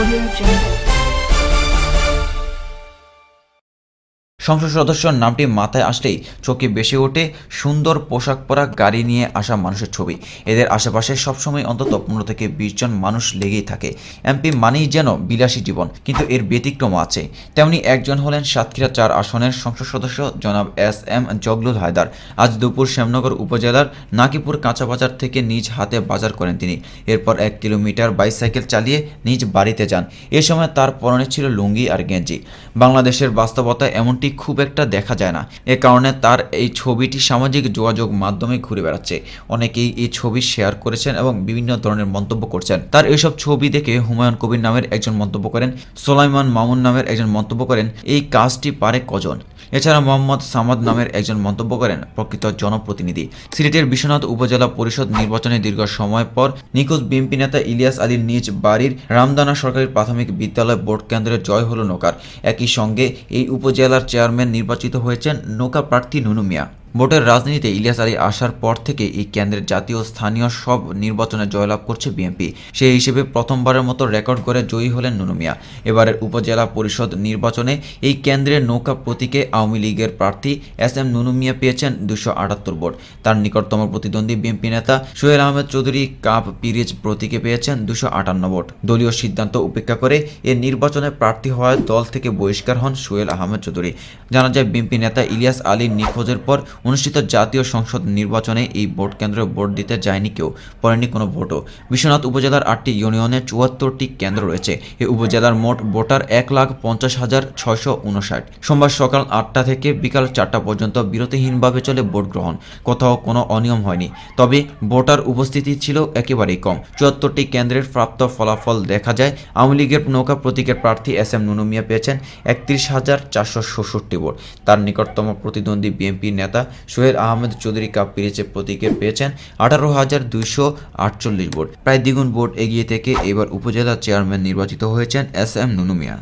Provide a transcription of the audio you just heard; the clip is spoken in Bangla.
Audio Jungle। সংসদ সদস্যর নামটি মাথায় আসলেই চোখে ভেসে ওঠে সুন্দর পোশাক পরা গাড়ি নিয়ে আসা মানুষের ছবি। এদের আশেপাশে সবসময় অন্তত 15 থেকে 20 জন মানুষ লেগেই থাকে। এমপি মানেই যেন বিলাসী জীবন, কিন্তু এর ব্যতিক্রম আছে। তেমনি একজন হলেন সাতক্ষীরা 4 আসনের সংসদ সদস্য জনাব SM জগলুল হায়দার। আজ দুপুর শ্যামনগর উপজেলার নাকিপুর কাঁচাবাজার থেকে নিজ হাতে বাজার করেন তিনি। এরপর 1 কিলোমিটার বাইসাইকেল চালিয়ে নিজ বাড়িতে যান। এ সময় তার পরনে ছিল লুঙ্গি আর গেঞ্জি। বাংলাদেশের বাস্তবতায় এমনটি খুব একটা দেখা যায় না। এ কারণে তার এই ছবিটি সামাজিক যোগাযোগ মাধ্যমে ঘুরে বেড়াচ্ছে। অনেকেই এই ছবি শেয়ার করেছেন এবং বিভিন্ন ধরনের মন্তব্য করছেন। তার এইসব ছবি দেখে হুমায়ুন কবির নামের একজন মন্তব্য করেন, সোলাইমান মামুন নামের একজন মন্তব্য করেন, এই কাজটি পারে কজন। এছাড়া মোহাম্মদ সামাদ নামের একজন মন্তব্য করেন, প্রকৃত জনপ্রতিনিধি। সিলেটের বিশ্বনাথ উপজেলা পরিষদ নির্বাচনে দীর্ঘ সময় পর নিখোঁজ বিএনপি নেতা ইলিয়াস আলীর নিজ বাড়ির রামদানা সরকারি প্রাথমিক বিদ্যালয় ভোট কেন্দ্রে জয় হলো নৌকার। একই সঙ্গে এই উপজেলার চেয়ারম্যান নির্বাচিত হয়েছেন নৌকা প্রার্থী নুনু মিয়া। ভোটের রাজনীতিতে ইলিয়াস আলী আসার পর থেকে এই কেন্দ্রের জাতীয় স্থানীয় সব নির্বাচনে জয়লাভ করছে বিএনপি। সেই হিসেবে প্রথমবারের মতো রেকর্ড করে জয়ী হলেন নুনু মিয়া। এবারের উপজেলা পরিষদ নির্বাচনে এই কেন্দ্রের নৌকা প্রতীকে আওয়ামী লীগের প্রার্থী SM নুনু মিয়া পেয়েছেন 278 ভোট। তার নিকটতম প্রতিদ্বন্দ্বী বিএনপি নেতা সোহেল আহমেদ চৌধুরী কাপ পিরিজ প্রতীকে পেয়েছেন 258 ভোট। দলীয় সিদ্ধান্ত উপেক্ষা করে এ নির্বাচনে প্রার্থী হওয়ায় দল থেকে বহিষ্কার হন সোহেল আহমেদ চৌধুরী। জানা যায়, বিএনপি নেতা ইলিয়াস আলীর নিখোঁজের পর অনুষ্ঠিত জাতীয় সংসদ নির্বাচনে এই ভোট কেন্দ্রে ভোট দিতে যায়নি কেউ, পড়েনি কোনো ভোটও। বিশ্বনাথ উপজেলার 8টি ইউনিয়নে 74টি কেন্দ্র রয়েছে। এই উপজেলার মোট ভোটার 1,50,659। সোমবার সকাল 8টা থেকে বিকাল 4টা পর্যন্ত বিরতিহীনভাবে চলে ভোট গ্রহণ। কোথাও কোনো অনিয়ম হয়নি, তবে ভোটার উপস্থিতি ছিল একেবারেই কম। 74টি কেন্দ্রের প্রাপ্ত ফলাফল দেখা যায়, আওয়ামী লীগের নৌকা প্রতীকের প্রার্থী SM নুনু মিয়া পেয়েছেন 31,466 ভোট। তার নিকটতম প্রতিদ্বন্দ্বী বিএনপি নেতা সোহেল আহমেদ চৌধুরী কাপ পিরিজে প্রতীকে পেয়েছেন 18,248 ভোট। প্রায় দ্বিগুণ ভোট এগিয়ে থেকে এবার উপজেলা চেয়ারম্যান নির্বাচিত হয়েছেন SM নুনু মিয়া।